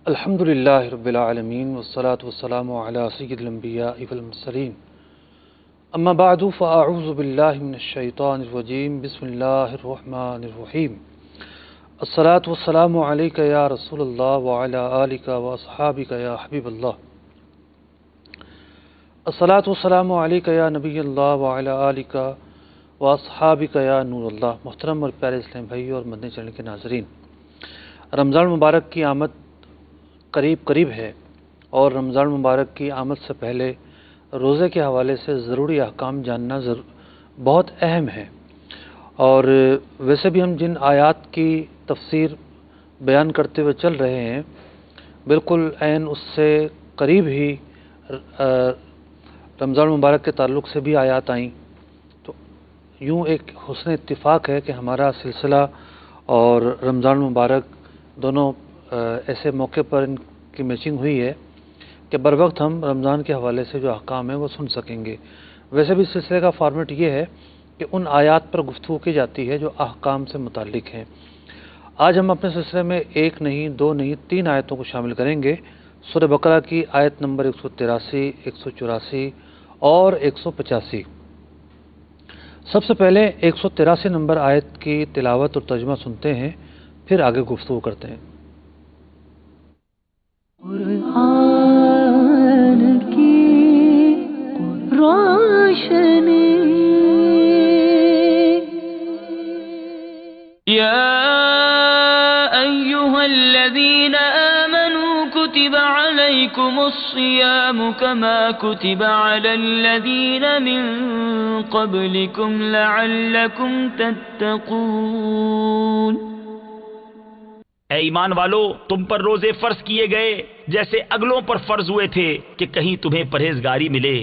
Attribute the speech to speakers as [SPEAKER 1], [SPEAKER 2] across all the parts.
[SPEAKER 1] الحمدللہ رب العالمین والصلاة والسلام علی سید الانبیاء والمرسلین اما بعد فاعوذ باللہ من الشیطان الرجیم بسم اللہ الرحمن الرحیم الصلاة والسلام علیک یا رسول اللہ وعلی آلک واصحابک یا حبیب اللہ الصلاة والسلام علیک یا نبی اللہ وعلی آلک واصحابک یا نور اللہ۔ محترم اور پیارے اسلام بھائیو اور مدنی چینل کے ناظرین، رمضان مبارک کی آمد قریب ہے اور رمضان مبارک کی آمد سے پہلے روزے کے حوالے سے ضروری احکام جاننا بہت اہم ہے۔ اور ویسے بھی ہم جن آیات کی تفسیر بیان کرتے ہوئے چل رہے ہیں، بالکل عین اس سے قریب ہی رمضان مبارک کے تعلق سے بھی آیات آئیں، تو یوں ایک حسن اتفاق ہے کہ ہمارا سلسلہ اور رمضان مبارک دونوں ایسے موقع پر ان کی میچنگ ہوئی ہے کہ بر وقت ہم رمضان کے حوالے سے جو احکام ہیں وہ سن سکیں گے۔ ویسے بھی اس سلسلے کا فارمیٹ یہ ہے کہ ان آیات پر گفتگو کی جاتی ہے جو احکام سے متعلق ہیں۔ آج ہم اپنے سلسلے میں ایک نہیں، دو نہیں، 3 آیتوں کو شامل کریں گے۔ سورہ بقرہ کی آیت نمبر 183، 184 اور 185۔ سب سے پہلے 183 نمبر آیت کی تلاوت اور ترجمہ سنتے ہیں، پھر آگے گفتگو کرتے ہیں۔
[SPEAKER 2] قرآن کی روشنی یا ایھا الذین آمنوا کتب علیکم الصیام کما کتب علی الذین من قبلکم لعلکم تتقون۔
[SPEAKER 3] اے ایمان والو، تم پر روزے فرض کیے گئے جیسے اگلوں پر فرض ہوئے تھے کہ کہیں تمہیں پرہیزگاری ملے۔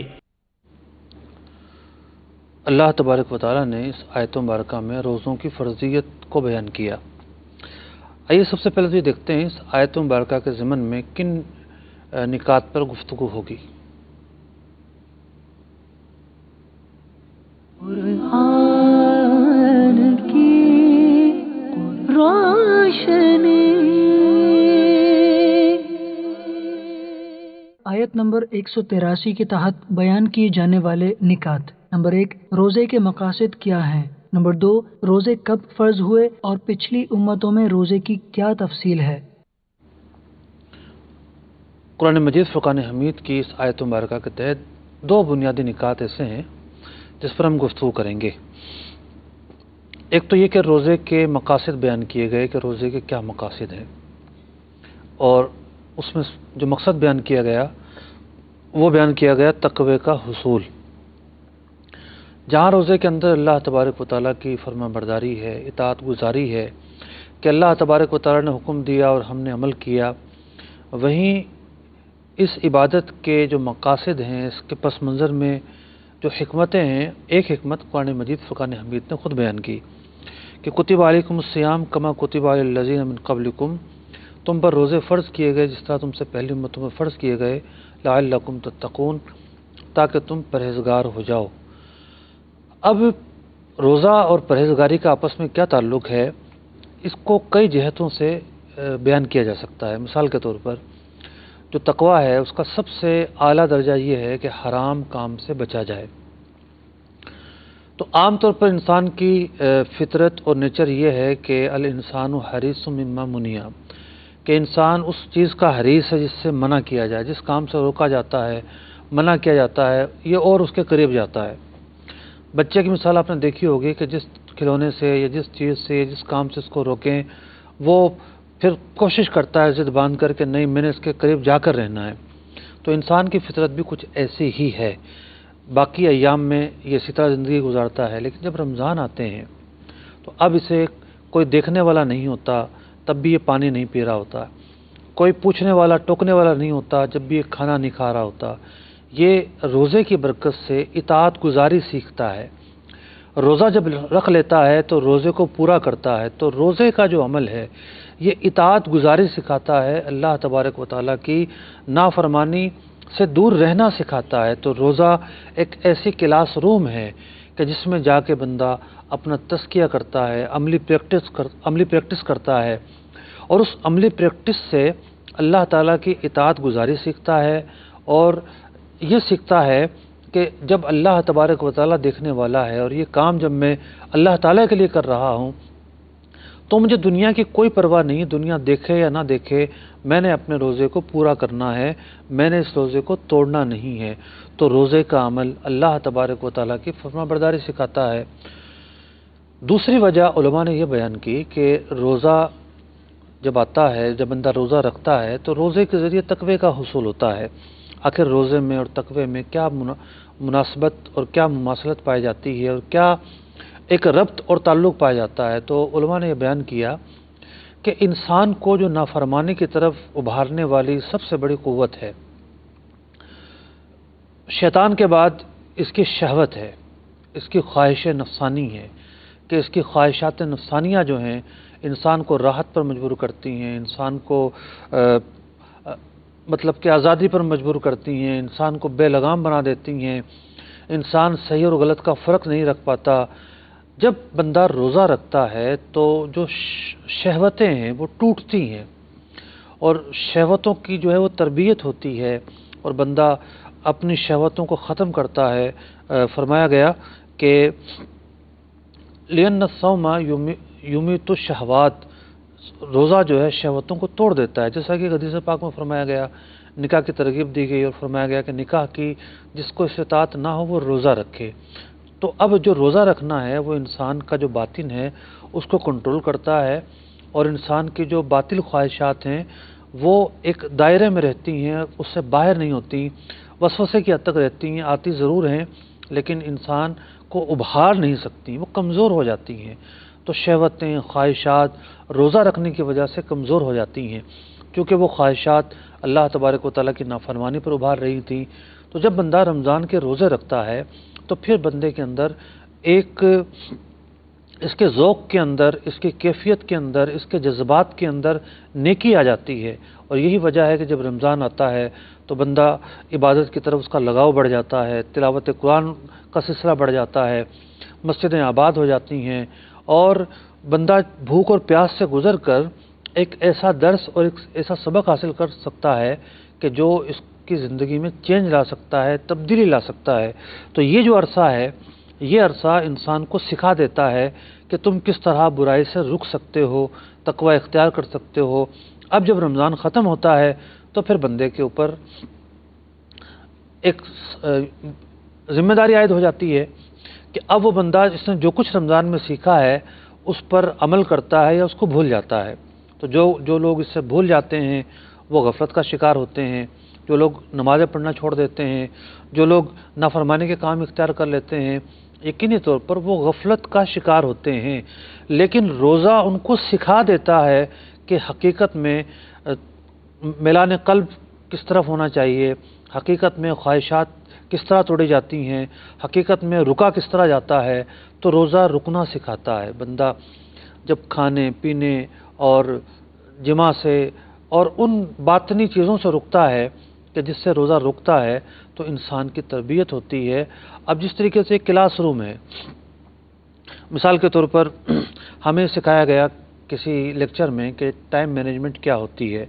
[SPEAKER 1] اللہ تبارک و تعالیٰ نے اس آیت مبارکہ میں روزوں کی فرضیت کو بیان کیا۔ آئیے سب سے پہلے تو یہ دیکھتے ہیں اس آیت مبارکہ کے ضمن میں کن نکات پر گفتگو ہوگی۔
[SPEAKER 2] قرآن کی روشنی۔ آیت نمبر 183 کے تحت بیان کیے جانے والے نکات۔ نمبر 1، روزے کے مقاصد کیا ہیں۔ نمبر 2، روزے کب فرض ہوئے اور پچھلی امتوں میں روزے کی کیا تفصیل ہے۔
[SPEAKER 1] قرآن مجید فرقان حمید کی اس آیت مبارکہ کے تحت 2 بنیادی نکات ایسے ہیں جس پر ہم گفتگو کریں گے۔ ایک تو یہ کہ روزے کے مقاصد بیان کیے گئے کہ روزے کے کیا مقاصد ہیں، اور اس میں جو مقصد بیان کیا گیا وہ بیان کیا گیا تقوی کا حصول۔ جہاں روزے کے اندر اللہ تبارک و تعالیٰ کی فرما برداری ہے، اطاعت گزاری ہے کہ اللہ تبارک و تعالیٰ نے حکم دیا اور ہم نے عمل کیا، وہیں اس عبادت کے جو مقاصد ہیں، اس کے پس منظر میں جو حکمتیں ہیں، ایک حکمت قرآن مجید فرقان حمید نے خود بیان کی کہ کتب علیکم الصیام کما کتب علی الذین من قبلکم، تم پر روزے فرض کیے گئے جس طرح تم سے پہلی امتوں میں فرض کیے گئے، لعلکم تتقون، تاکہ تم پرہیزگار ہو جاؤ۔ اب روزہ اور پرہیزگاری کا آپس میں کیا تعلق ہے، اس کو کئی جہتوں سے بیان کیا جا سکتا ہے۔ مثال کے طور پر جو تقوی ہے اس کا سب سے اعلیٰ درجہ یہ ہے کہ حرام کام سے بچا جائے۔ تو عام طور پر انسان کی فطرت اور نیچر یہ ہے کہ الانسان حریص مما منع، کہ انسان اس چیز کا حریص ہے جس سے منع کیا جائے، جس کام سے روکا جاتا ہے، منع کیا جاتا ہے، یہ اور اس کے قریب جاتا ہے۔ بچے کی مثال آپ نے دیکھی ہوگی کہ جس کھلونے سے یا جس چیز سے یا جس کام سے اس کو روکیں، وہ پھر کوشش کرتا ہے ضد باندھ کر کے نہیں، میں نے اس کے قریب جا کر رہنا ہے۔ تو انسان کی فطرت بھی کچھ ایسی ہی ہے، باقی ایام میں یہ اسی طرح زندگی گزارتا ہے، لیکن جب رمضان آتے ہیں تو اب اسے کوئی دیکھنے والا نہیں ہوتا تب بھی یہ پانی نہیں پی رہا ہوتا، کوئی پوچھنے والا ٹوکنے والا نہیں ہوتا جب بھی یہ کھانا نہیں کھا رہا ہوتا۔ یہ روزے کی برکت سے اطاعت گزاری سیکھتا ہے۔ روزہ جب رکھ لیتا ہے تو روزے کو پورا کرتا ہے، تو روزے کا جو عمل ہے یہ اطاعت گزاری سکھاتا ہے، اللہ تبارک و تعالیٰ کی نافرمانی سے دور رہنا سکھاتا ہے۔ تو روزہ ایک ایسی کلاس روم ہے کہ جس میں جا کے بندہ اپنا تزکیہ کرتا ہے، عملی پریکٹس کرتا ہے، اور اس عملی پریکٹس سے اللہ تعالیٰ کی اطاعت گزاری سیکھتا ہے، اور یہ سیکھتا ہے کہ جب اللہ تبارک و تعالیٰ دیکھنے والا ہے اور یہ کام جب میں اللہ تعالیٰ کے لیے کر رہا ہوں تو مجھے دنیا کی کوئی پرواہ نہیں، دنیا دیکھے یا نہ دیکھے، میں نے اپنے روزے کو پورا کرنا ہے، میں نے اس روزے کو توڑنا نہیں ہے۔ تو روزے کا عمل اللہ تبارک و تعالیٰ کی فرما برداری سکھاتا ہے۔ دوسری وجہ علماء نے یہ بیان کی کہ روزہ جب آتا ہے، جب بندہ روزہ رکھتا ہے تو روزے کے ذریعے تقوی کا حصول ہوتا ہے۔ آخر روزے میں اور تقوی میں کیا مناسبت اور کیا مماثلت پائی جاتی ہے، اور کیا ایک ربط اور تعلق پایا جاتا ہے؟ تو علماء نے یہ بیان کیا کہ انسان کو جو نافرمانی کی طرف ابھارنے والی سب سے بڑی قوت ہے، شیطان کے بعد اس کی شہوت ہے، اس کی خواہش نفسانی ہے، کہ اس کی خواہشات نفسانیہ جو ہیں انسان کو راحت پر مجبور کرتی ہیں، انسان کو مطلب کہ آزادی پر مجبور کرتی ہیں، انسان کو بے لگام بنا دیتی ہیں، انسان صحیح اور غلط کا فرق نہیں رکھ پاتا۔ جب بندہ روزہ رکھتا ہے تو جو شہوتیں ہیں وہ ٹوٹتی ہیں، اور شہوتوں کی جو ہے وہ تربیت ہوتی ہے، اور بندہ اپنی شہوتوں کو ختم کرتا ہے۔ فرمایا گیا کہ لِأَنَّ الصَّوْمَ یُمِیتُ الشَّهَوَاتِ، روزہ جو ہے شہوتوں کو توڑ دیتا ہے، جیسا کہ حدیث پاک میں فرمایا گیا، نکاح کی ترغیب دی گئی اور فرمایا گیا کہ نکاح کی جس کو استطاعت نہ ہو وہ روزہ رکھے۔ تو اب جو روزہ رکھنا ہے وہ انسان کا جو باطن ہے اس کو کنٹرول کرتا ہے، اور انسان کی جو باطل خواہشات ہیں وہ ایک دائرے میں رہتی ہیں، اس سے باہر نہیں ہوتی، وسوسے کی حد تک رہتی ہیں، آتی ضرور ہیں لیکن انسان کو ابھار نہیں سکتی، وہ کمزور ہو جاتی ہیں۔ تو شہوتیں، خواہشات روزہ رکھنے کی وجہ سے کمزور ہو جاتی ہیں، کیونکہ وہ خواہشات اللہ تبارک و تعالیٰ کی نافرمانی پر ابھار رہی تھیں۔ تو جب بندہ رمضان کے روزے رکھتا ہے تو پھر بندے کے اندر ایک اس کے ذوق کے اندر، اس کی کیفیت کے اندر، اس کے جذبات کے اندر نیکی آ جاتی ہے، اور یہی وجہ ہے کہ جب رمضان آتا ہے تو بندہ عبادت کی طرف اس کا لگاؤ بڑھ جاتا ہے، تلاوت قرآن کا سلسلہ بڑھ جاتا ہے، مسجدیں آباد ہو جاتی ہیں، اور بندہ بھوک اور پیاس سے گزر کر ایک ایسا درس اور ایک ایسا سبق حاصل کر سکتا ہے کہ جو اس کی زندگی میں چینج لا سکتا ہے، تبدیلی لا سکتا ہے۔ تو یہ جو عرصہ ہے، یہ عرصہ انسان کو سکھا دیتا ہے کہ تم کس طرح برائی سے رک سکتے ہو، تقوی اختیار کر سکتے ہو۔ اب جب رمضان ختم ہوتا ہے تو پھر بندے کے اوپر ایک ذمہ داری عائد ہو جاتی ہے کہ اب وہ بندہ جس نے جو کچھ رمضان میں سیکھا ہے اس پر عمل کرتا ہے یا اس کو بھول جاتا ہے۔ تو جو لوگ اس سے بھول جاتے ہیں وہ غفلت کا شکار ہوتے ہیں، جو لوگ نمازیں پڑھنا چھوڑ دیتے ہیں، جو لوگ نافرمانی کے کام اختیار کر لیتے ہیں، یقینی طور پر وہ غفلت کا شکار ہوتے ہیں۔ لیکن روزہ ان کو سکھا دیتا ہے کہ حقیقت میں میلان قلب کس طرف ہونا چاہیے، حقیقت میں خواہشات کس طرح توڑی جاتی ہیں، حقیقت میں رکا کس طرح جاتا ہے۔ تو روزہ رکنا سکھاتا ہے۔ بندہ جب کھانے پینے اور جماع سے اور ان باطنی چیزوں سے رکتا ہے کہ جس سے روزہ رکتا ہے تو انسان کی تربیت ہوتی ہے۔ اب جس طریقے سے ایک کلاس روم ہے، مثال کے طور پر ہمیں سکھایا گیا کسی لیکچر میں کہ ٹائم مینجمنٹ کیا ہوتی ہے،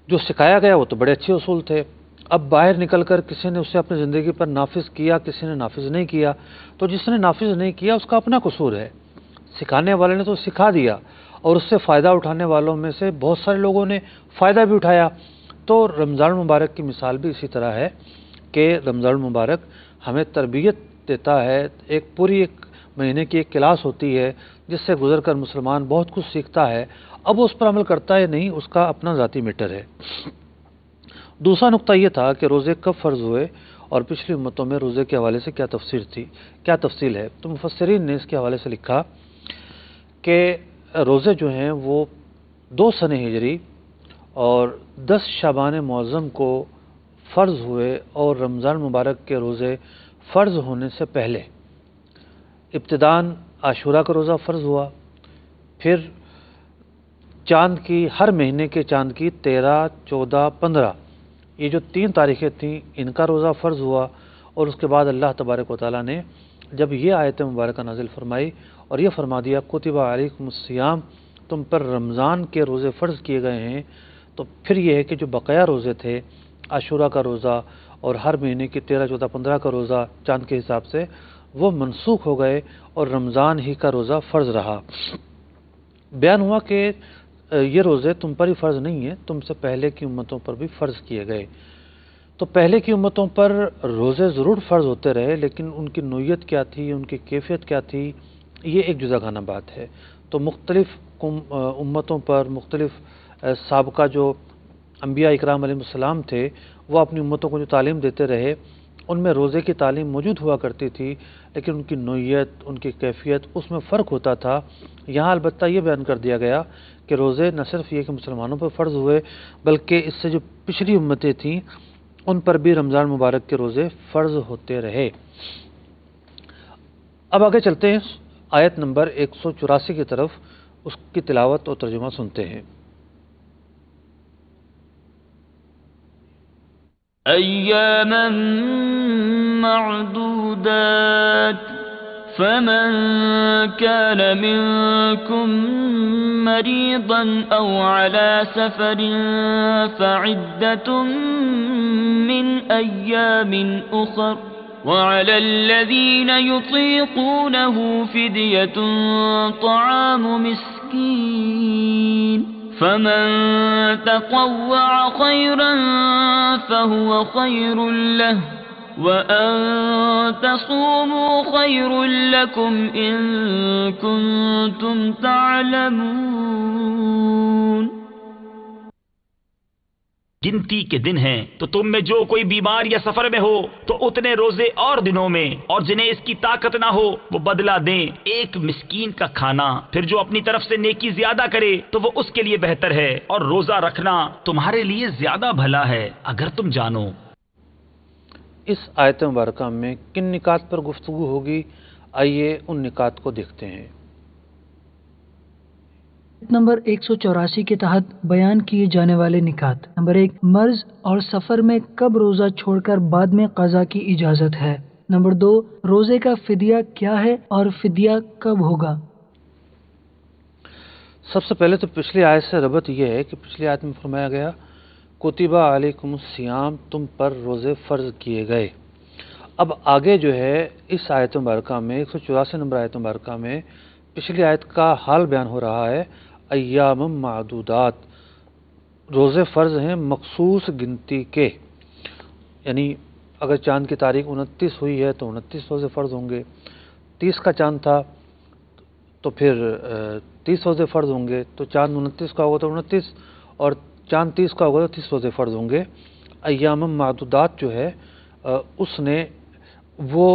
[SPEAKER 1] جو سکھایا گیا وہ تو بڑے اچھے اصول تھے۔ اب باہر نکل کر کسی نے اسے اپنی زندگی پر نافذ کیا، کسی نے نافذ نہیں کیا، تو جس نے نافذ نہیں کیا اس کا اپنا قصور ہے۔ سکھانے والے نے تو سکھا دیا، اور اس سے فائدہ اٹھانے والوں میں سے بہت سارے لوگوں نے فائدہ بھی اٹھایا۔ تو رمضان المبارک کی مثال بھی اسی طرح ہے کہ رمضان المبارک ہمیں تربیت دیتا ہے، ایک مہینے کی ایک کلاس ہوتی ہے جس سے گزر کر مسلمان بہت کچھ سیکھتا ہے۔ اب اس پر عمل کرتا ہے نہیں، اس کا اپنا ذاتی میٹر ہے۔ دوسرا نقطہ یہ تھا کہ روزے کب فرض ہوئے اور پچھلی امتوں میں روزے کے حوالے سے کیا تفصیل ہے۔ تو مفسرین نے اس کے حوالے سے لکھا کہ روزے جو ہیں وہ 2 سنہ ہجری اور 10 شعبان معظم کو فرض ہوئے، اور رمضان مبارک کے روزے فرض ہونے سے پہلے ابتداً عاشورہ کا روزہ فرض ہوا، پھر چاند کی ہر مہینے کے چاند کی 13، 14، 15 یہ جو 3 تاریخیں تھیں ان کا روزہ فرض ہوا، اور اس کے بعد اللہ تبارک و تعالیٰ نے جب یہ آیت مبارکہ نازل فرمائی اور یہ فرما دیا کتب علیکم الصیام، تم پر رمضان کے روزے فرض کیے گئے ہیں، تو پھر یہ ہے کہ جو بقیہ روزے تھے، عاشورہ کا روزہ اور ہر مہینے کی 13، 14، 15 کا روزہ چاند کے حساب سے، وہ منسوخ ہو گئے اور رمضان ہی کا روزہ فرض رہا۔ بیان ہوا کہ یہ روزے تم پر ہی فرض نہیں ہیں، تم سے پہلے کی امتوں پر بھی فرض کیے گئے۔ تو پہلے کی امتوں پر روزے ضرور فرض ہوتے رہے، لیکن ان کی نوعیت کیا تھی، ان کی کیفیت کیا تھی، یہ ایک جداگانہ بات ہے۔ تو مختلف امتوں پر، مختلف سابقہ جو انبیاء اکرام علیہ السلام تھے، وہ اپنی امتوں کو جو تعلیم دیتے رہے، ان میں روزے کی تعلیم موجود ہوا کرتی تھی، لیکن ان کی نوعیت، ان کی کیفیت، اس میں فرق ہوتا تھا۔ یہاں البتہ یہ بیان کر دیا گیا کہ روزے نہ صرف یہ کہ مسلمانوں پر فرض ہوئے، بلکہ اس سے جو پچھلی امتیں تھیں ان پر بھی رمضان مبارک کے روزے فرض ہوتے رہے۔ اب آگے چلتے ہیں آیت نمبر 184 کی طرف، اس کی تلاوت اور ترجمہ سنتے ہیں۔
[SPEAKER 4] أياما معدودات فمن كان منكم مريضا أو على سفر فعدة من أيام أخر وعلى الذين يطيقونه فدية طعام مسكين فمن تطوع خيرا فهو خير له وأن تصوموا خير لكم إن كنتم تعلمون۔
[SPEAKER 3] گنتی کے دن ہیں تو تم میں جو کوئی بیمار یا سفر میں ہو تو اتنے روزے اور دنوں میں، اور جنہیں اس کی طاقت نہ ہو وہ بدلہ دیں ایک مسکین کا کھانا، پھر جو اپنی طرف سے نیکی زیادہ کرے تو وہ اس کے لیے بہتر ہے، اور روزہ رکھنا تمہارے لیے زیادہ بھلا ہے اگر تم جانو۔
[SPEAKER 1] اس آیت مبارکہ میں کن نکات پر گفتگو ہوگی؟ آئیے ان نکات کو دیکھتے ہیں۔
[SPEAKER 2] نمبر 184 کے تحت بیان کیے جانے والے نکات۔ نمبر 1، مرض اور سفر میں کب روزہ چھوڑ کر بعد میں قضا کی اجازت ہے۔ نمبر 2، روزے کا فدیہ کیا ہے اور فدیہ کب ہوگا۔
[SPEAKER 1] سب سے پہلے تو پچھلی آیت سے ربط یہ ہے کہ پچھلی آیت میں فرمایا گیا کتبہ علیکم الصیام، تم پر روزے فرض کیے گئے۔ اب آگے جو ہے اس آیت مبارکہ میں 184 نمبر آیت مبارکہ میں پچھلی آیت کا حال بیان ہو رہا ہے۔ ایام معدودات، روزے فرض ہیں مخصوص گنتی کے، یعنی اگر چاند کی تاریخ 29 ہوئی ہے تو 29 روزے فرض ہوں گے، 30 کا چاند تھا تو پھر 30 روزے فرض ہوں گے، تو چاند 29 کا ہوگا تو 29، اور چاند 30 کا ہوگا تو 30 روزے فرض ہوں گے۔ ایام معدودات جو ہے اس نے وہ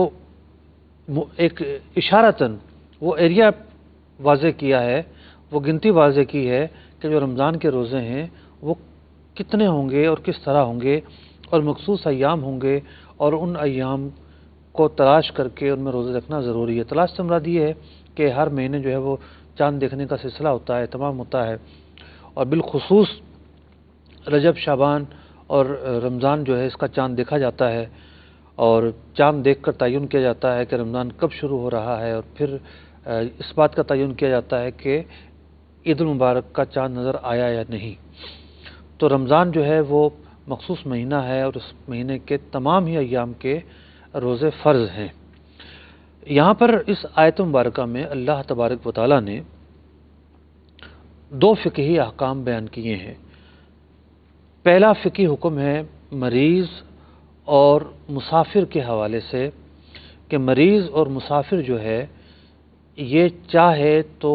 [SPEAKER 1] ایک اشارتاً وہ ایریا واضح کیا ہے، وہ گنتی واضح کی ہے کہ جو رمضان کے روزے ہیں وہ کتنے ہوں گے اور کس طرح ہوں گے، اور مخصوص ایام ہوں گے، اور ان ایام کو تلاش کر کے ان میں روزے رکھنا ضروری ہے۔ تلاش سے مراد یہ ہے کہ ہر مہینے جو ہے وہ چاند دیکھنے کا سلسلہ ہوتا ہے، تمام ہوتا ہے، اور بالخصوص رجب، شعبان اور رمضان جو ہے اس کا چاند دیکھا جاتا ہے، اور چاند دیکھ کر تعین کیا جاتا ہے کہ رمضان کب شروع ہو رہا ہے، اور پھر اس بات کا تعین کیا جاتا ہے کہ عید المبارک کا چاند نظر آیا یا نہیں۔ تو رمضان جو ہے وہ مخصوص مہینہ ہے، اور اس مہینے کے تمام ہی ایام کے روزے فرض ہیں۔ یہاں پر اس آیت مبارکہ میں اللہ تبارک و تعالیٰ نے 2 فقہی احکام بیان کیے ہیں۔ پہلا فقہی حکم ہے مریض اور مسافر کے حوالے سے، کہ مریض اور مسافر جو ہے یہ چاہے تو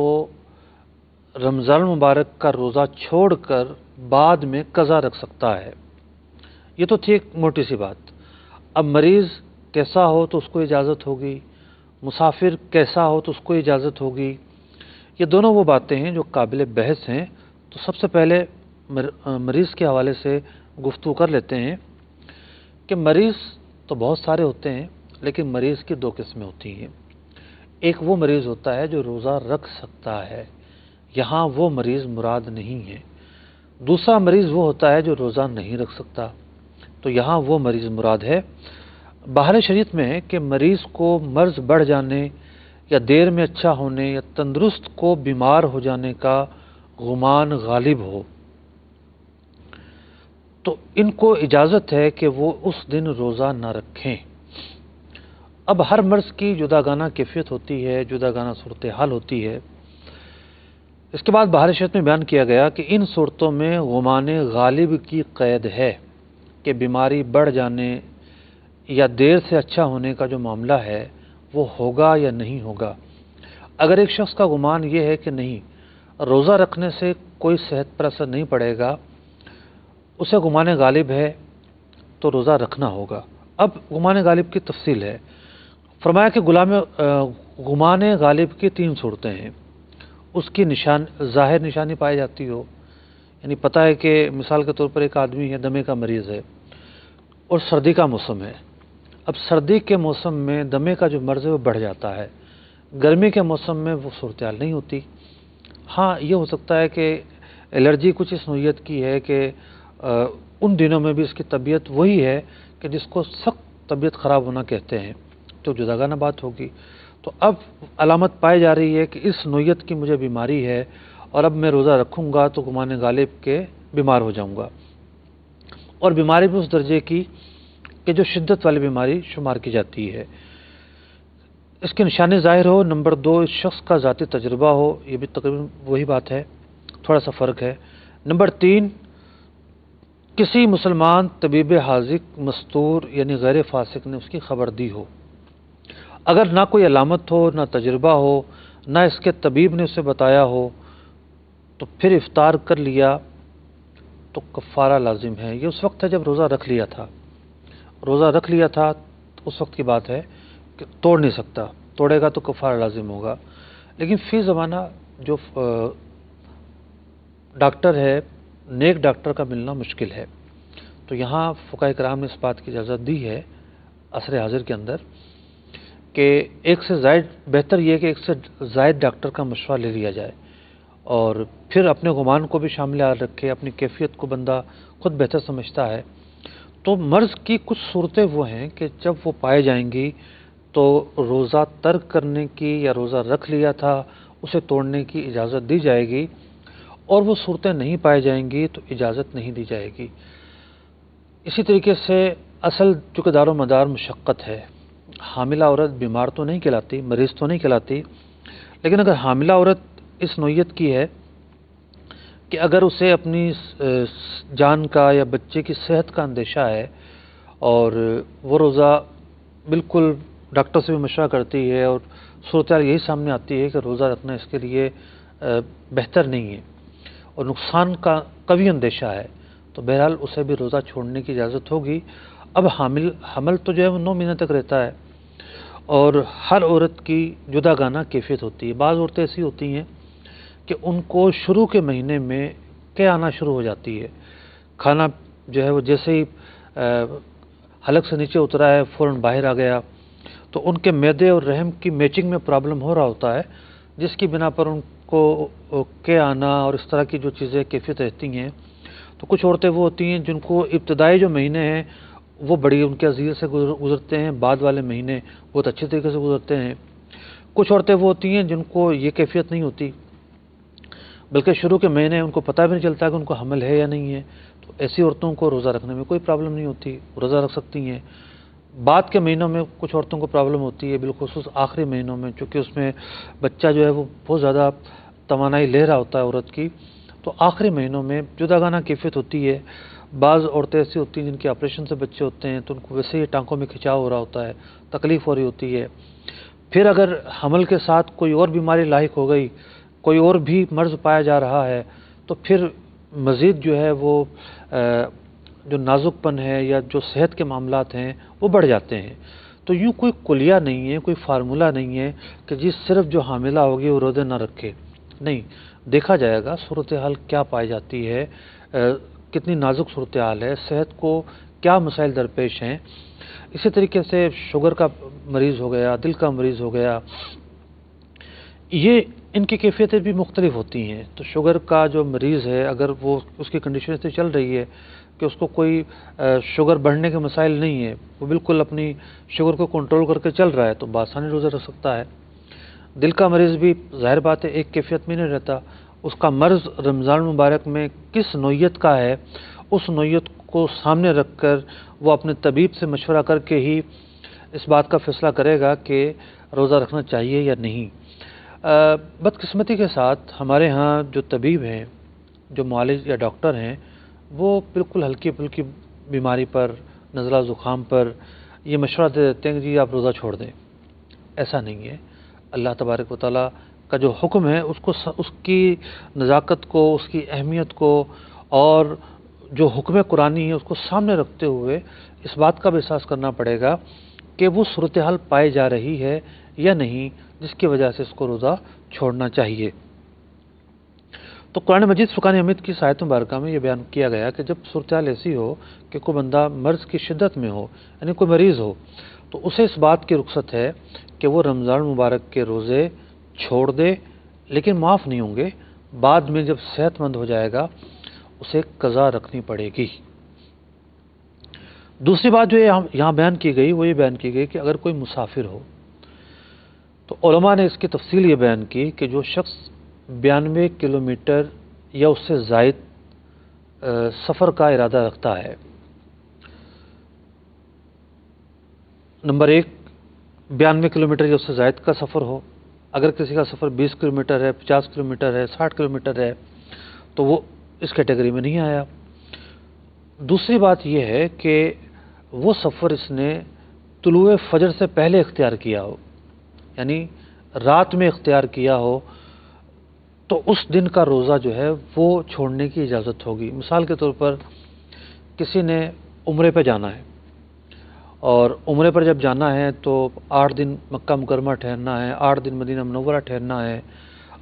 [SPEAKER 1] رمضان مبارک کا روزہ چھوڑ کر بعد میں قضا رکھ سکتا ہے۔ یہ تو تھی ایک موٹی سی بات۔ اب مریض کیسا ہو تو اس کو اجازت ہوگی، مسافر کیسا ہو تو اس کو اجازت ہوگی۔ یہ دونوں وہ باتیں ہیں جو قابل بحث ہیں۔ تو سب سے پہلے مریض کے حوالے سے گفتگو کر لیتے ہیں کہ مریض تو بہت سارے ہوتے ہیں، لیکن مریض کی 2 قسمیں ہوتی ہیں۔ ایک وہ مریض ہوتا ہے جو روزہ رکھ سکتا ہے، یہاں وہ مریض مراد نہیں ہے۔ دوسرا مریض وہ ہوتا ہے جو روزہ نہیں رکھ سکتا، تو یہاں وہ مریض مراد ہے۔ باہر شریعت میں ہے کہ مریض کو مرض بڑھ جانے یا دیر میں اچھا ہونے یا تندرست کو بیمار ہو جانے کا گمان غالب ہو، تو ان کو اجازت ہے کہ وہ اس دن روزہ نہ رکھیں۔ اب ہر مرض کی جداگانہ کیفیت ہوتی ہے، جداگانہ صورتحال ہوتی ہے۔ اس کے بعد بہار شریعت میں بیان کیا گیا کہ ان صورتوں میں غمان غالب کی قید ہے کہ بیماری بڑھ جانے یا دیر سے اچھا ہونے کا جو معاملہ ہے وہ ہوگا یا نہیں ہوگا۔ اگر ایک شخص کا گمان یہ ہے کہ نہیں، روزہ رکھنے سے کوئی صحت پر اثر نہیں پڑے گا، اسے گمان غالب ہے تو روزہ رکھنا ہوگا۔ اب گمان غالب کی تفصیل ہے۔ فرمایا کہ گمان غالب کی 3 صورتیں ہیں۔ اس کی ظاہر نشانی پائی جاتی ہو، یعنی پتہ ہے کہ مثال کے طور پر ایک آدمی ہے، دمے کا مریض ہے اور سردی کا موسم ہے۔ اب سردی کے موسم میں دمے کا جو مرض ہے وہ بڑھ جاتا ہے، گرمی کے موسم میں وہ صورتحال نہیں ہوتی۔ ہاں، یہ ہو سکتا ہے کہ الرجی کچھ اس نوعیت کی ہے کہ ان دنوں میں بھی اس کی طبیعت وہی ہے کہ جس کو سخت طبیعت خراب ہونا کہتے ہیں، تو جداگانہ بات ہوگی۔ تو اب علامت پائی جا رہی ہے کہ اس نوعیت کی مجھے بیماری ہے اور اب میں روزہ رکھوں گا تو گمان غالب کے بیمار ہو جاؤں گا، اور بیماری بھی اس درجے کی کہ جو شدت والی بیماری شمار کی جاتی ہے۔ اس کی نشانی ظاہر ہو۔ نمبر 2، اس شخص کا ذاتی تجربہ ہو، یہ بھی تقریباً وہی بات ہے، تھوڑا سا فرق ہے۔ نمبر 3، کسی مسلمان طبیب حاذق مستور یعنی غیر فاسق نے اس کی خبر دی ہو۔ اگر نہ کوئی علامت ہو، نہ تجربہ ہو، نہ اس کے طبیب نے اسے بتایا ہو، تو پھر افطار کر لیا تو کفارہ لازم ہے۔ یہ اس وقت ہے جب روزہ رکھ لیا تھا، تو اس وقت کی بات ہے کہ توڑ نہیں سکتا، توڑے گا تو کفارہ لازم ہوگا۔ لیکن فی زمانہ جو ڈاکٹر ہے، نیک ڈاکٹر کا ملنا مشکل ہے، تو یہاں فقہاء کرام نے اس بات کی اجازت دی ہے عصر حاضر کے اندر کہ ایک سے زائد، بہتر یہ کہ ایک سے زائد ڈاکٹر کا مشورہ لے لیا جائے، اور پھر اپنے گمان کو بھی شامل رکھے۔ اپنی کیفیت کو بندہ خود بہتر سمجھتا ہے۔ تو مرض کی کچھ صورتیں وہ ہیں کہ جب وہ پائے جائیں گی تو روزہ ترک کرنے کی یا روزہ رکھ لیا تھا اسے توڑنے کی اجازت دی جائے گی، اور وہ صورتیں نہیں پائی جائیں گی تو اجازت نہیں دی جائے گی۔ اسی طریقے سے اصل چونکہ دار و مدار مشقت ہے، حاملہ عورت بیمار تو نہیں کہلاتی، مریض تو نہیں کہلاتی، لیکن اگر حاملہ عورت اس نوعیت کی ہے کہ اگر اسے اپنی جان کا یا بچے کی صحت کا اندیشہ ہے اور وہ روزہ بالکل ڈاکٹر سے بھی مشورہ کرتی ہے اور صورتحال یہی سامنے آتی ہے کہ روزہ رکھنا اس کے لیے بہتر نہیں ہے اور نقصان کا قوی اندیشہ ہے، تو بہرحال اسے بھی روزہ چھوڑنے کی اجازت ہوگی۔ اب حمل تو جو ہے وہ 9 مہینے تک رہتا ہے، اور ہر عورت کی جداگانہ کیفیت ہوتی ہے۔ بعض عورتیں ایسی ہوتی ہیں کہ ان کو شروع کے مہینے میں کیا آنا شروع ہو جاتی ہے، کھانا جو ہے وہ جیسے ہی حلق سے نیچے اترا ہے فوراً باہر آ گیا، تو ان کے معدے اور رحم کی میچنگ میں پرابلم ہو رہا ہوتا ہے، جس کی بنا پر ان کو کے آنا اور اس طرح کی جو چیزیں کیفیت رہتی ہیں۔ تو کچھ عورتیں وہ ہوتی ہیں جن کو ابتدائی جو مہینے ہیں وہ بڑی ان کے اذیت سے گزرتے ہیں، بعد والے مہینے بہت اچھے طریقے سے گزرتے ہیں۔ کچھ عورتیں وہ ہوتی ہیں جن کو یہ کیفیت نہیں ہوتی، بلکہ شروع کے مہینے ان کو پتہ بھی نہیں چلتا کہ ان کو حمل ہے یا نہیں ہے، تو ایسی عورتوں کو روزہ رکھنے میں کوئی پرابلم نہیں ہوتی، روزہ رکھ سکتی ہیں۔ بعد کے مہینوں میں کچھ عورتوں کو پرابلم ہوتی ہے، بالخصوص آخری مہینوں میں، چونکہ اس میں بچہ جو ہے وہ بہت زیادہ توانائی لے رہا ہوتا ہے عورت کی، تو آخری مہینوں میں جداگانہ کیفیت ہوتی ہے۔ بعض عورتیں ایسی ہوتی ہیں جن کے آپریشن سے بچے ہوتے ہیں، تو ان کو ویسے ہی ٹانکوں میں کھچاؤ ہو رہا ہوتا ہے، تکلیف ہو رہی ہوتی ہے۔ پھر اگر حمل کے ساتھ کوئی اور بیماری لاحق ہو گئی، کوئی اور بھی مرض پایا جا رہا ہے، تو پھر مزید جو ہے وہ جو نازک پن ہے یا جو صحت کے معاملات ہیں وہ بڑھ جاتے ہیں۔ تو یوں کوئی کلیہ نہیں ہے، کوئی فارمولہ نہیں ہے کہ جی صرف جو حاملہ ہوگی وہ روزے نہ رکھے، نہیں، دیکھا جائے گا صورتحال کیا پائی جاتی ہے، کتنی نازک صورتحال ہے، صحت کو کیا مسائل درپیش ہیں۔ اسی طریقے سے شوگر کا مریض ہو گیا، دل کا مریض ہو گیا، یہ ان کی کیفیتیں بھی مختلف ہوتی ہیں۔ تو شوگر کا جو مریض ہے اگر وہ اس کی کنڈیشن سے چل رہی ہے کہ اس کو کوئی شوگر بڑھنے کے مسائل نہیں ہے، وہ بالکل اپنی شوگر کو کنٹرول کر کے چل رہا ہے، تو بآسانی روزہ رکھ سکتا ہے۔ دل کا مریض بھی ظاہر بات ہے ایک کیفیت میں نہیں رہتا، اس کا مرض رمضان المبارک میں کس نوعیت کا ہے اس نوعیت کو سامنے رکھ کر وہ اپنے طبیب سے مشورہ کر کے ہی اس بات کا فیصلہ کرے گا کہ روزہ رکھنا چاہیے یا نہیں۔ بدقسمتی کے ساتھ ہمارے ہاں جو طبیب ہیں، جو معالج یا ڈاکٹر ہیں، وہ بالکل ہلکی پھلکی بیماری پر، نزلہ زکام پر یہ مشورہ دے دیتے ہیں کہ جی آپ روزہ چھوڑ دیں۔ ایسا نہیں ہے۔ اللہ تبارک و تعالیٰ کا جو حکم ہے اس کی نزاکت کو، اس کی اہمیت کو اور جو حکم قرآنی ہے اس کو سامنے رکھتے ہوئے اس بات کا بھی احساس کرنا پڑے گا کہ وہ صورتحال پائی جا رہی ہے یا نہیں جس کی وجہ سے اس کو روزہ چھوڑنا چاہیے۔ تو قرآن مجید فرقان حمید کی آیت مبارکہ میں یہ بیان کیا گیا کہ جب صورتحال ایسی ہو کہ کوئی بندہ مرض کی شدت میں ہو، یعنی کوئی مریض ہو، تو اسے اس بات کی رخصت ہے کہ وہ رمضان مبارک کے روزے چھوڑ دے، لیکن معاف نہیں ہوں گے، بعد میں جب صحت مند ہو جائے گا اسے قضا رکھنی پڑے گی۔ دوسری بات جو یہاں بیان کی گئی وہ یہ بیان کی گئی کہ اگر کوئی مسافر ہو تو علماء نے اس کی تفصیل یہ بیان کی کہ جو شخص 92 کلومیٹر یا اس سے زائد سفر کا ارادہ رکھتا ہے، نمبر 1 92 کلومیٹر یا اس سے زائد کا سفر ہو، اگر کسی کا سفر 20 کلومیٹر ہے، 50 کلومیٹر ہے، 60 کلومیٹر ہے تو وہ اس کیٹیگری میں نہیں آیا۔ دوسری بات یہ ہے کہ وہ سفر اس نے طلوع فجر سے پہلے اختیار کیا ہو، یعنی رات میں اختیار کیا ہو، تو اس دن کا روزہ جو ہے وہ چھوڑنے کی اجازت ہوگی۔ مثال کے طور پر کسی نے عمرے پہ جانا ہے اور عمرے پر جب جانا ہے تو 8 دن مکہ مکرمہ ٹھہرنا ہے، 8 دن مدینہ منورہ ٹھہرنا ہے۔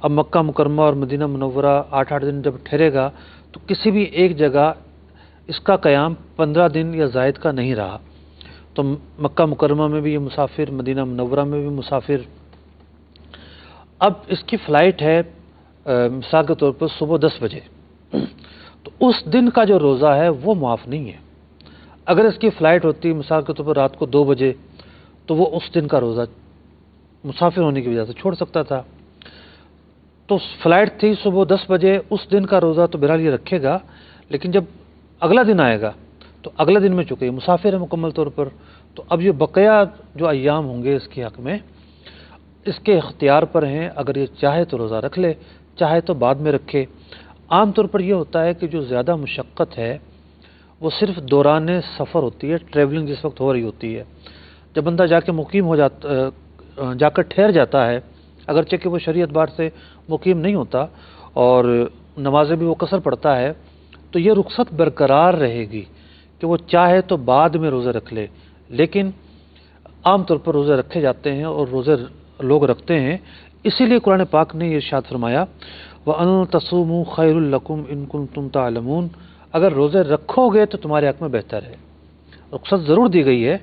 [SPEAKER 1] اب مکہ مکرمہ اور مدینہ منورہ 8 دن جب ٹھہرے گا تو کسی بھی ایک جگہ اس کا قیام 15 دن یا زائد کا نہیں رہا، تو مکہ مکرمہ میں بھی یہ مسافر، مدینہ منورہ میں بھی مسافر۔ اب اس کی فلائٹ ہے مثال کے طور پر صبح 10 بجے، تو اس دن کا جو روزہ ہے وہ معاف نہیں ہے۔ اگر اس کی فلائٹ ہوتی مثال کے طور پر رات کو 2 بجے تو وہ اس دن کا روزہ مسافر ہونے کی وجہ سے چھوڑ سکتا تھا۔ تو فلائٹ تھی صبح 10 بجے، اس دن کا روزہ تو بہرحال یہ رکھے گا، لیکن جب اگلا دن آئے گا تو اگلا دن میں چونکہ یہ مسافر ہے مکمل طور پر، تو اب یہ بقیہ جو ایام ہوں گے اس کے حق میں اس کے اختیار پر ہیں، اگر یہ چاہے تو روزہ رکھ لے، چاہے تو بعد میں رکھے۔ عام طور پر یہ ہوتا ہے کہ جو زیادہ مشقت ہے وہ صرف دوران سفر ہوتی ہے، ٹریولنگ جس وقت ہو رہی ہوتی ہے۔ جب بندہ جا کے مقیم ہو جا کر ٹھہر جاتا ہے، اگرچہ کہ وہ شرعی اعتبار سے مقیم نہیں ہوتا اور نمازیں بھی وہ قصر پڑتا ہے، تو یہ رخصت برقرار رہے گی کہ وہ چاہے تو بعد میں روزے رکھ لے، لیکن عام طور پر روزے رکھے جاتے ہیں اور روزے لوگ رکھتے ہیں۔ اسی لیے قرآن پاک نے یہ ارشاد فرمایا وَأَن تَصُومُوا خَيْرٌ لَكُمْ إِن كُنتُمْ تَعْلَمُونَ، اگر روزے رکھو گے تو تمہارے حق میں بہتر ہے۔ رخصت ضرور دی گئی ہے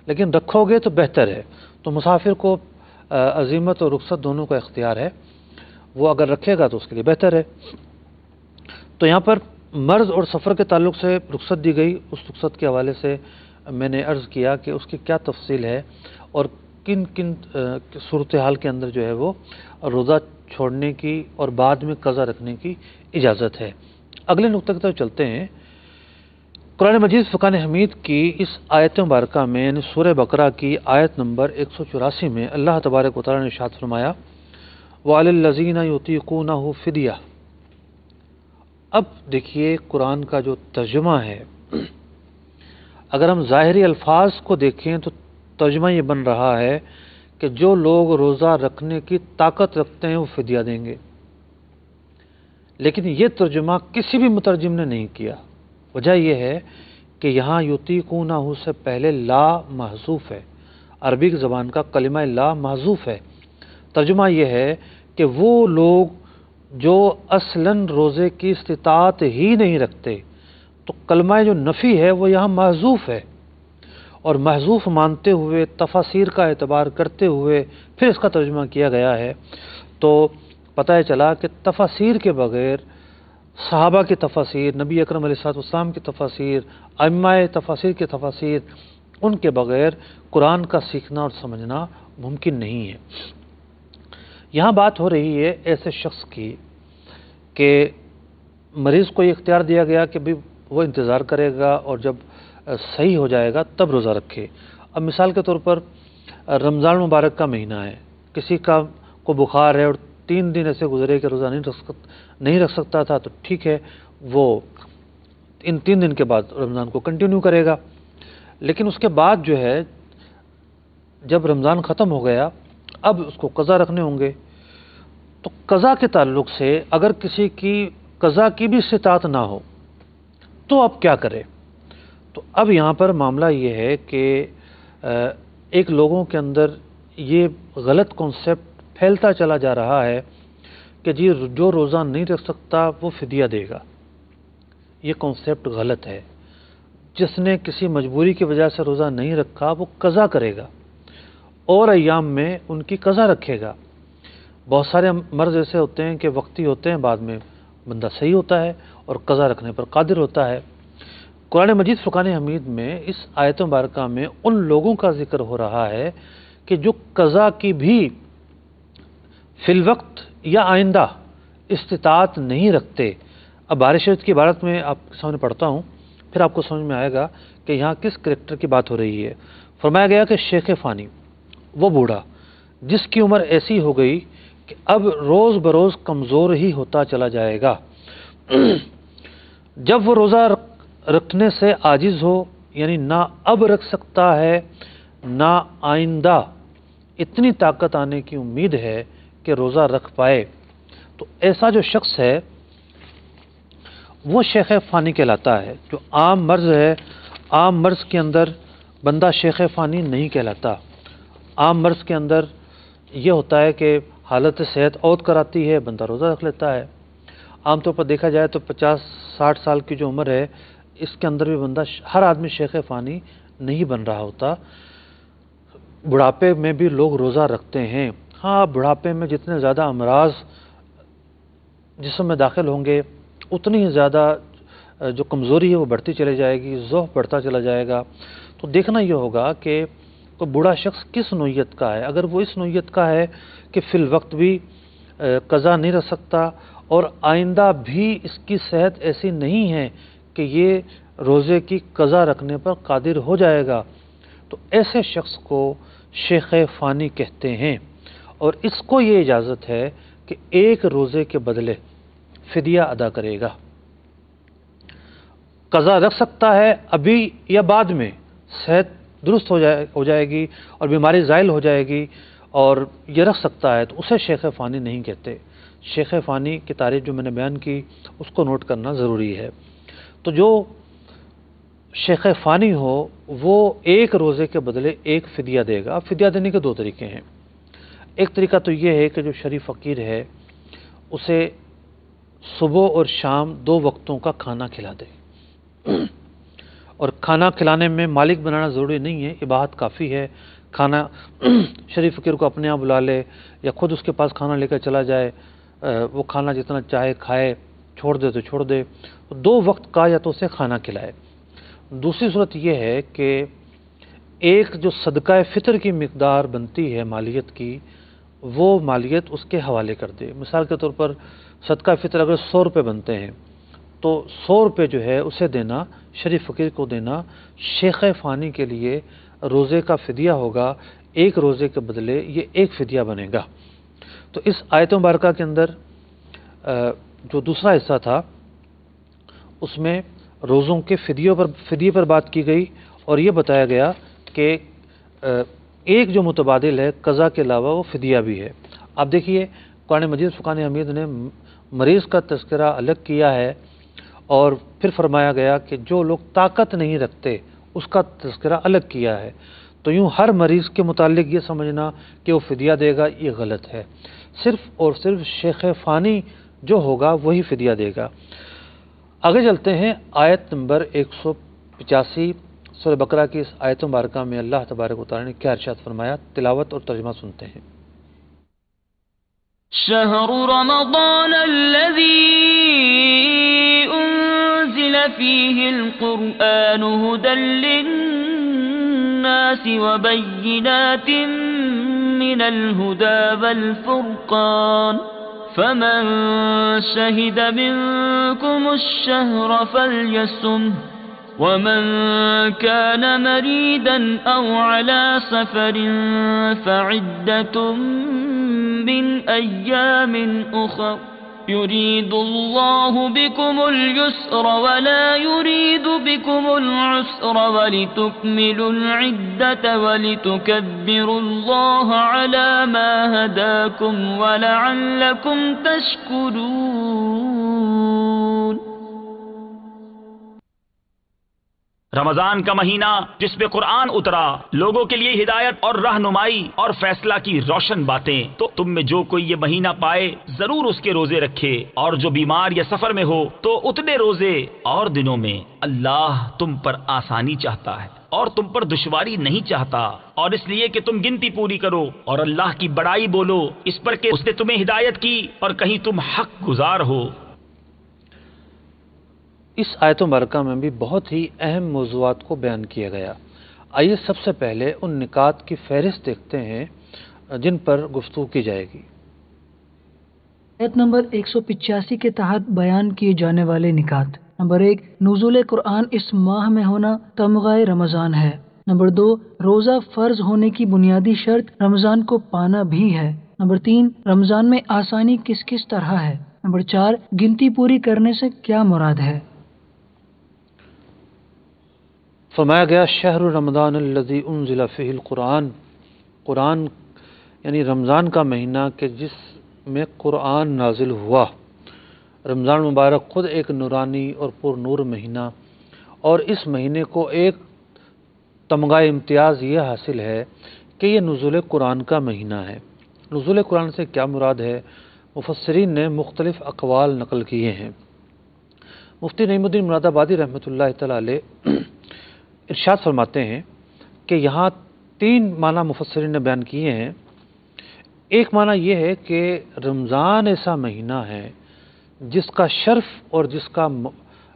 [SPEAKER 1] لیکن رکھو گے تو بہتر ہے۔ تو مسافر کو عزیمت اور رخصت دونوں کا اختیار ہے، وہ اگر رکھے گا تو اس کے لیے بہتر ہے۔ تو یہاں پر مرض اور سفر کے تعلق سے رخصت دی گئی، اس رخصت کے حوالے سے میں نے عرض کیا کہ اس کی کیا تفصیل ہے اور کن کن صورتحال کے اندر جو ہے وہ روزہ چھوڑنے کی اور بعد میں قضا رکھنے کی اجازت ہے۔ اگلے نقطہ کی طرف چلتے ہیں۔ قرآن مجید فرقان حمید کی اس آیت مبارکہ میں یعنی سورہ بقرہ کی آیت نمبر 184 میں اللہ تبارک و تعالیٰ نے ارشاد فرمایا وَعَلَى الَّذِينَ يُطِيقُونَهُ فِدْيَةٌ۔ اب دیکھیے قرآن کا جو ترجمہ ہے، اگر ہم ظاہری الفاظ کو دیکھیں تو ترجمہ یہ بن رہا ہے کہ جو لوگ روزہ رکھنے کی طاقت رکھتے ہیں وہ فدیہ دیں گے، لیکن یہ ترجمہ کسی بھی مترجم نے نہیں کیا۔ وجہ یہ ہے کہ یہاں یطیقونہ سے پہلے لا محذوف ہے، عربی کی زبان کا کلمہ لا محذوف ہے۔ ترجمہ یہ ہے کہ وہ لوگ جو اصلاً روزے کی استطاعت ہی نہیں رکھتے، تو کلمہ جو نفی ہے وہ یہاں محذوف ہے، اور محذوف مانتے ہوئے تفاسیر کا اعتبار کرتے ہوئے پھر اس کا ترجمہ کیا گیا ہے۔ تو پتہ چلا کہ تفاسیر کے بغیر، صحابہ کی تفاسیر، نبی اکرم علیہ الصلوۃ والسلام کی تفاسیر، ائمہ تفاسیر کی تفاسیر، ان کے بغیر قرآن کا سیکھنا اور سمجھنا ممکن نہیں ہے۔ یہاں بات ہو رہی ہے ایسے شخص کی کہ مریض کو یہ اختیار دیا گیا کہ بھی وہ انتظار کرے گا اور جب صحیح ہو جائے گا تب روزہ رکھے۔ اب مثال کے طور پر رمضان مبارک کا مہینہ ہے، کسی کو بخار ہے اور 3 دن ایسے گزرے کہ روزہ نہیں رکھ سکتا تھا، تو ٹھیک ہے، وہ ان 3 دن کے بعد رمضان کو کنٹینیو کرے گا۔ لیکن اس کے بعد جو ہے جب رمضان ختم ہو گیا اب اس کو قضا رکھنے ہوں گے، تو قضا کے تعلق سے اگر کسی کی قضا کی بھی استطاعت نہ ہو تو اب کیا کرے؟ تو اب یہاں پر معاملہ یہ ہے کہ ایک لوگوں کے اندر یہ غلط کنسیپٹ پھیلتا چلا جا رہا ہے کہ جی جو روزہ نہیں رکھ سکتا وہ فدیہ دے گا۔ یہ کنسیپٹ غلط ہے۔ جس نے کسی مجبوری کی وجہ سے روزہ نہیں رکھا وہ قضا کرے گا اور ایام میں ان کی قضا رکھے گا۔ بہت سارے مرض ایسے ہوتے ہیں کہ وقتی ہوتے ہیں، بعد میں بندہ صحیح ہوتا ہے اور قضا رکھنے پر قادر ہوتا ہے۔ قرآن مجید فرقان حمید میں اس آیت مبارکہ میں ان لوگوں کا ذکر ہو رہا ہے کہ جو قضا کی بھی فی الوقت یا آئندہ استطاعت نہیں رکھتے۔ اب بارش شریف کی عبارت میں آپ کے سامنے پڑھتا ہوں، پھر آپ کو سمجھ میں آئے گا کہ یہاں کس کریکٹر کی بات ہو رہی ہے۔ فرمایا گیا کہ شیخ فانی، وہ بوڑھا جس کی عمر ایسی ہو گئی کہ اب روز بروز کمزور ہی ہوتا چلا جائے گا، جب وہ روزہ رکھنے سے عاجز ہو، یعنی نہ اب رکھ سکتا ہے نہ آئندہ اتنی طاقت آنے کی امید ہے کہ روزہ رکھ پائے، تو ایسا جو شخص ہے وہ شیخ فانی کہلاتا ہے۔ جو عام مرض ہے، عام مرض کے اندر بندہ شیخ فانی نہیں کہلاتا۔ عام مرض کے اندر یہ ہوتا ہے کہ حالت صحت عود کراتی ہے، بندہ روزہ رکھ لیتا ہے۔ عام طور پر دیکھا جائے تو 50-60 سال کی جو عمر ہے اس کے اندر بھی بندہ، ہر آدمی شیخ فانی نہیں بن رہا ہوتا۔ بڑھاپے میں بھی لوگ روزہ رکھتے ہیں۔ ہاں، بڑھاپے میں جتنے زیادہ امراض جسم میں داخل ہوں گے اتنی ہی زیادہ جو کمزوری ہے وہ بڑھتی چلی جائے گی، ضعف بڑھتا چلا جائے گا۔ تو دیکھنا یہ ہوگا کہ کوئی بوڑھا شخص کس نوعیت کا ہے۔ اگر وہ اس نوعیت کا ہے کہ فی الوقت بھی قضا نہیں رکھ سکتا اور آئندہ بھی اس کی صحت ایسی نہیں ہے کہ یہ روزے کی قضا رکھنے پر قادر ہو جائے گا، تو ایسے شخص کو شیخ فانی کہتے ہیں، اور اس کو یہ اجازت ہے کہ ایک روزے کے بدلے فدیہ ادا کرے گا۔ قضا رکھ سکتا ہے ابھی یا بعد میں، صحت درست ہو جائے گی اور بیماری زائل ہو جائے گی اور یہ رکھ سکتا ہے، تو اسے شیخ فانی نہیں کہتے۔ شیخ فانی کی تعریف جو میں نے بیان کی اس کو نوٹ کرنا ضروری ہے۔ تو جو شیخ فانی ہو وہ ایک روزے کے بدلے ایک فدیہ دے گا۔ فدیہ دینے کے 2 طریقے ہیں۔ ایک طریقہ تو یہ ہے کہ جو شریف فقیر ہے اسے صبح اور شام 2 وقتوں کا کھانا کھلا دے، اور کھانا کھلانے میں مالک بنانا ضروری نہیں ہے، اباحت کافی ہے۔ کھانا شریف فقیر کو اپنے آپ بلا لے یا خود اس کے پاس کھانا لے کر چلا جائے، وہ کھانا جتنا چاہے کھائے، چھوڑ دے تو چھوڑ دے۔ 2 وقت کا یا تو اسے کھانا کھلائے۔ دوسری صورت یہ ہے کہ ایک جو صدقہ فطر کی مقدار بنتی ہے مالیت کی، وہ مالیت اس کے حوالے کر دے۔ مثال کے طور پر صدقہ فطر اگر 100 روپے بنتے ہیں تو 100 روپے جو ہے اسے دینا، شریف فقیر کو دینا، شیخ فانی کے لیے روزے کا فدیہ ہوگا۔ ایک روزے کے بدلے یہ ایک فدیہ بنے گا۔ تو اس آیت مبارکہ کے اندر جو دوسرا حصہ تھا اس میں روزوں کے فدیے پر بات کی گئی اور یہ بتایا گیا کہ ایک جو متبادل ہے قضا کے علاوہ وہ فدیہ بھی ہے۔ آپ دیکھیے قرآن مجید فرقان حمید نے مریض کا تذکرہ الگ کیا ہے اور پھر فرمایا گیا کہ جو لوگ طاقت نہیں رکھتے اس کا تذکرہ الگ کیا ہے۔ تو یوں ہر مریض کے متعلق یہ سمجھنا کہ وہ فدیہ دے گا یہ غلط ہے۔ صرف اور صرف شیخ فانی جو ہوگا وہی فدیہ دے گا۔ آگے چلتے ہیں، آیت نمبر 185 سورہ بقرہ کی اس آیت مبارکہ میں اللہ تبارک و تعالی نے کیا ارشاد فرمایا، تلاوت اور ترجمہ سنتے ہیں۔
[SPEAKER 4] شہر رمضان الذی انزل فیہ القرآن ھدی للناس وبینات من الھدی والفرقان فمن شهد منكم الشهر فليصمه ومن كان مريدا أو على سفر فعدة من أيام أخر يريد الله بكم اليسر ولا يريد بكم العسر ولتكملوا العدة ولتكبروا الله على ما هداكم ولعلكم تشكرون.
[SPEAKER 3] رمضان کا مہینہ جس پہ قرآن اترا، لوگوں کے لیے ہدایت اور رہنمائی اور فیصلہ کی روشن باتیں، تو تم میں جو کوئی یہ مہینہ پائے ضرور اس کے روزے رکھے، اور جو بیمار یا سفر میں ہو تو اتنے روزے اور دنوں میں. اللہ تم پر آسانی چاہتا ہے اور تم پر دشواری نہیں چاہتا، اور اس لیے کہ تم گنتی پوری کرو اور اللہ کی بڑائی بولو اس پر کہ اس نے تمہیں ہدایت کی اور کہیں تم حق گزار ہو.
[SPEAKER 1] اس آیت مبارکہ میں بھی بہت ہی اہم موضوعات کو بیان کیا گیا. آئیے سب سے پہلے ان نکات کی فہرست دیکھتے ہیں جن پر گفتگو کی جائے گی.
[SPEAKER 2] آیت نمبر 185 کے تحت بیان کیے جانے والے نکات. نمبر 1، نزول قرآن اس ماہ میں ہونا تمغہ رمضان ہے. نمبر 2، روزہ فرض ہونے کی بنیادی شرط رمضان کو پانا بھی ہے. نمبر 3، رمضان میں آسانی کس کس طرح ہے. نمبر 4، گنتی پوری کرنے سے کیا مراد ہے.
[SPEAKER 1] فرمایا گیا شہر رمضان الذی انزل فیہ القرآن، قرآن یعنی رمضان کا مہینہ کہ جس میں قرآن نازل ہوا. رمضان مبارک خود ایک نورانی اور پر نور مہینہ، اور اس مہینے کو ایک تمغہ امتیاز یہ حاصل ہے کہ یہ نزول قرآن کا مہینہ ہے. نزول قرآن سے کیا مراد ہے؟ مفسرین نے مختلف اقوال نقل کیے ہیں. مفتی نعیم الدین مراد آبادی رحمۃ اللہ تعالی علیہ ارشاد فرماتے ہیں کہ یہاں 3 معنی مفسرین نے بیان کیے ہیں. ایک معنی یہ ہے کہ رمضان ایسا مہینہ ہے جس کا شرف اور جس کا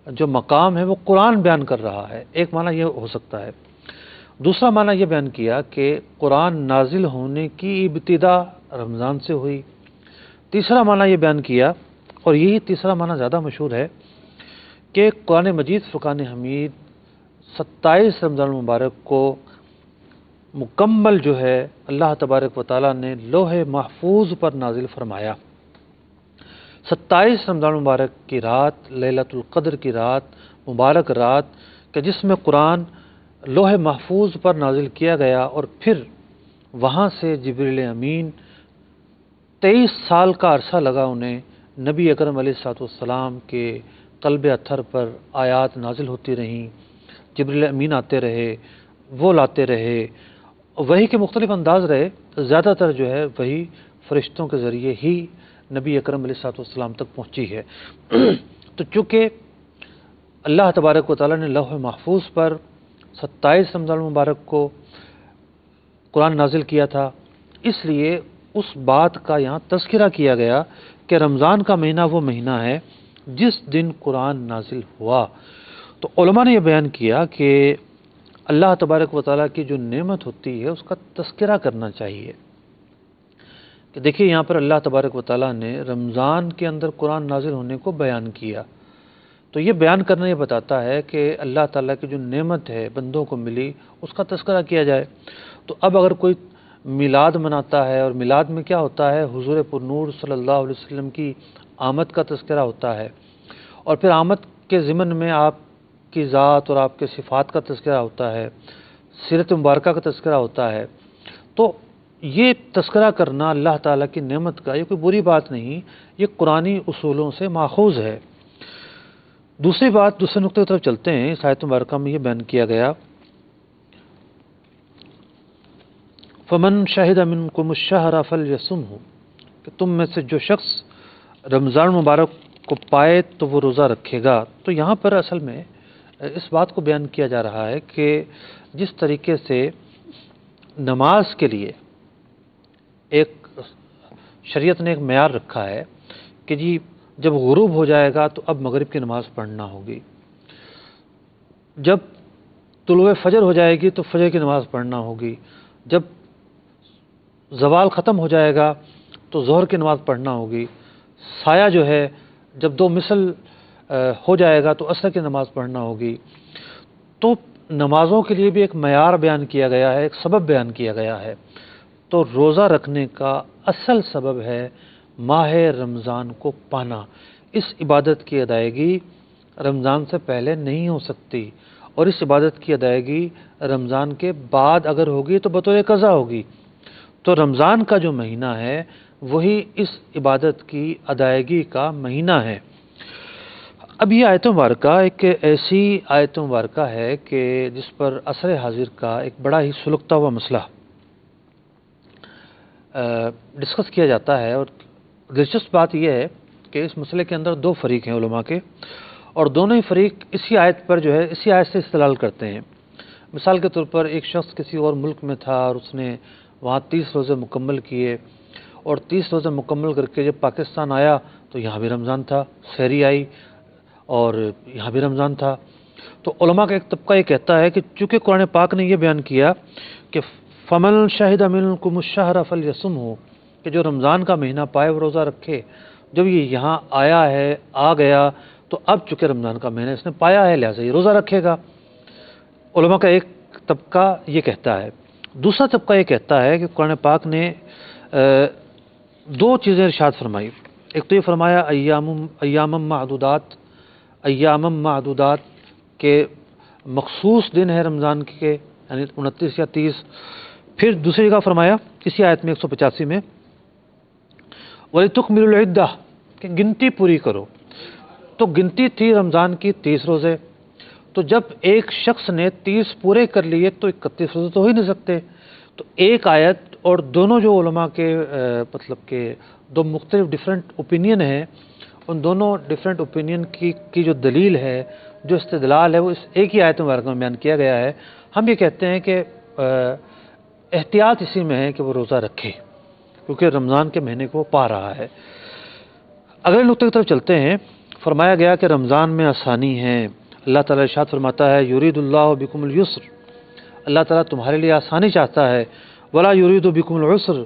[SPEAKER 1] جو مقام ہے وہ قرآن بیان کر رہا ہے. ایک معنی یہ ہو سکتا ہے. دوسرا معنی یہ بیان کیا کہ قرآن نازل ہونے کی ابتدا رمضان سے ہوئی. تیسرا معنی یہ بیان کیا، اور یہی تیسرا معنی زیادہ مشہور ہے، کہ قرآن مجید فرقان حمید 27 رمضان المبارک کو مکمل جو ہے اللہ تبارک و تعالیٰ نے لوح محفوظ پر نازل فرمایا. 27 رمضان المبارک کی رات، لیلۃ القدر کی رات، مبارک رات کہ جس میں قرآن لوح محفوظ پر نازل کیا گیا، اور پھر وہاں سے جبریل امین 23 سال کا عرصہ لگا انہیں نبی اکرم علیہ السلام کے قلب اطہر پر آیات نازل ہوتی رہیں. جبریل امین آتے رہے، وہ لاتے رہے، وحی کے مختلف انداز رہے. زیادہ تر جو ہے وحی فرشتوں کے ذریعے ہی نبی اکرم علیہ السلام تک پہنچی ہے. تو چونکہ اللہ تبارک و تعالیٰ نے لوح محفوظ پر 27 رمضان المبارک کو قرآن نازل کیا تھا، اس لیے اس بات کا یہاں تذکرہ کیا گیا کہ رمضان کا مہینہ وہ مہینہ ہے جس دن قرآن نازل ہوا. تو علماء نے یہ بیان کیا کہ اللہ تبارک و تعالیٰ کی جو نعمت ہوتی ہے اس کا تذکرہ کرنا چاہیے. کہ دیکھیے یہاں پر اللہ تبارک و تعالیٰ نے رمضان کے اندر قرآن نازل ہونے کو بیان کیا، تو یہ بیان کرنا یہ بتاتا ہے کہ اللہ تعالیٰ کی جو نعمت ہے بندوں کو ملی اس کا تذکرہ کیا جائے. تو اب اگر کوئی میلاد مناتا ہے، اور میلاد میں کیا ہوتا ہے؟ حضور پر نور صلی اللہ علیہ وسلم کی آمد کا تذکرہ ہوتا ہے، اور پھر آمد کے ضمن میں آپ کی ذات اور آپ کے صفات کا تذکرہ ہوتا ہے، سیرت مبارکہ کا تذکرہ ہوتا ہے. تو یہ تذکرہ کرنا اللہ تعالیٰ کی نعمت کا یہ کوئی بری بات نہیں، یہ قرآنی اصولوں سے ماخوذ ہے. دوسری بات، دوسرے نقطے کی طرف چلتے ہیں. اس آیت مبارکہ میں یہ بیان کیا گیا فمن شہد منکم الشہر فلیصمہ، کہ تم میں سے جو شخص رمضان مبارک کو پائے تو وہ روزہ رکھے گا. تو یہاں پر اصل میں اس بات کو بیان کیا جا رہا ہے کہ جس طریقے سے نماز کے لیے ایک شریعت نے ایک معیار رکھا ہے کہ جی جب غروب ہو جائے گا تو اب مغرب کی نماز پڑھنا ہوگی، جب طلوع فجر ہو جائے گی تو فجر کی نماز پڑھنا ہوگی، جب زوال ختم ہو جائے گا تو ظہر کی نماز پڑھنا ہوگی، سایہ جو ہے جب 2 مثل ہو جائے گا تو عصر کی نماز پڑھنا ہوگی. تو نمازوں کے لیے بھی ایک معیار بیان کیا گیا ہے، ایک سبب بیان کیا گیا ہے. تو روزہ رکھنے کا اصل سبب ہے ماہ رمضان کو پانا. اس عبادت کی ادائیگی رمضان سے پہلے نہیں ہو سکتی، اور اس عبادت کی ادائیگی رمضان کے بعد اگر ہوگی تو بطور قضا ہوگی. تو رمضان کا جو مہینہ ہے وہی اس عبادت کی ادائیگی کا مہینہ ہے. اب یہ آیت مبارکہ ایک ایسی آیت مبارکہ ہے کہ جس پر عصر حاضر کا ایک بڑا ہی سلگتا ہوا مسئلہ ڈسکس کیا جاتا ہے. اور دلچسپ بات یہ ہے کہ اس مسئلے کے اندر 2 فریق ہیں علماء کے، اور دونوں ہی فریق اسی آیت پر جو ہے اسی آیت سے استدلال کرتے ہیں. مثال کے طور پر ایک شخص کسی اور ملک میں تھا اور اس نے وہاں 30 روزے مکمل کیے، اور 30 روزے مکمل کر کے جب پاکستان آیا تو یہاں بھی رمضان تھا، سحری آئی اور یہاں بھی رمضان تھا. تو علماء کا ایک طبقہ یہ کہتا ہے کہ چونکہ قرآن پاک نے یہ بیان کیا کہ فمن شہد منکم الشہر فلیصمہ، کہ جو رمضان کا مہینہ پائے وہ روزہ رکھے. جب یہ یہاں آیا ہے، آ گیا، تو اب چونکہ رمضان کا مہینہ اس نے پایا ہے لہٰذا یہ روزہ رکھے گا. علماء کا ایک طبقہ یہ کہتا ہے. دوسرا طبقہ یہ کہتا ہے کہ قرآن پاک نے 2 چیزیں ارشاد فرمائی. ایک تو یہ فرمایا ایام معدودات کے مخصوص دن ہے رمضان کے، یعنی 29 یا 30. پھر دوسری جگہ فرمایا اسی آیت میں 185 میں وَلِتُكْمِلُوا الْعِدَّةَ، کہ گنتی پوری کرو. تو گنتی تھی رمضان کی 30 روزے. تو جب ایک شخص نے 30 پورے کر لیے تو 31 روزے تو ہو ہی نہیں سکتے. تو ایک آیت اور دونوں جو علماء کے مطلب کہ 2 مختلف ڈیفرنٹ اوپینین ہیں، ان دونوں ڈیفرنٹ اوپینین کی جو دلیل ہے، جو استدلال ہے، وہ اس ایک ہی آیت مبارکہ میں بیان کیا گیا ہے. ہم یہ کہتے ہیں کہ احتیاط اسی میں ہے کہ وہ روزہ رکھے، کیونکہ رمضان کے مہینے کو وہ پا رہا ہے. اگلے نقطے کی طرف چلتے ہیں. فرمایا گیا کہ رمضان میں آسانی ہے. اللہ تعالیٰ ارشاد فرماتا ہے یرید اللہ بکم اليسر، اللہ تعالیٰ تمہارے لیے آسانی چاہتا ہے، ولا یرید بکم العسر،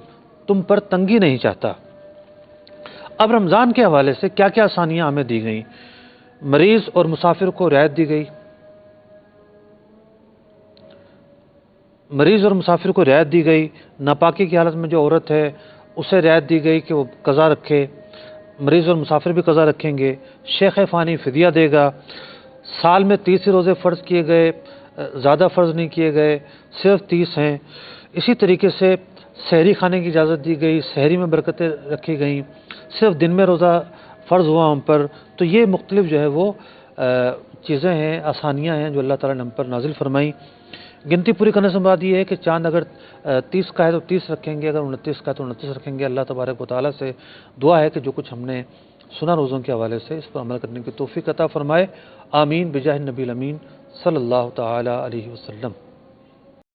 [SPEAKER 1] تم پر تنگی نہیں چاہتا. اب رمضان کے حوالے سے کیا کیا آسانیاں ہمیں دی گئیں. مریض اور مسافر کو رعایت دی گئی، مریض اور مسافر کو رعایت دی گئی. ناپاکی کی حالت میں جو عورت ہے اسے رعایت دی گئی کہ وہ قضا رکھے. مریض اور مسافر بھی قضا رکھیں گے. شیخ فانی فدیہ دے گا. سال میں 30 روزے فرض کیے گئے، زیادہ فرض نہیں کیے گئے، صرف 30 ہیں. اسی طریقے سے سحری کھانے کی اجازت دی گئی، سحری میں برکتیں رکھی گئیں، صرف دن میں روزہ فرض ہوا ہم پر. تو یہ مختلف جو ہے وہ چیزیں ہیں، آسانیاں ہیں جو اللہ تعالیٰ نے ہم پر نازل فرمائیں. گنتی پوری کرنے سے بعد یہ ہے کہ چاند اگر 30 کا ہے تو 30 رکھیں گے، اگر 29 کا ہے تو 29 رکھیں گے. اللہ تبارک و تعالیٰ سے دعا ہے کہ جو کچھ ہم نے سنا روزوں کے حوالے سے اس پر عمل کرنے کی توفیق عطا فرمائے. آمین بجاہ النبی الامین صلی اللہ تعالی علیہ وسلم.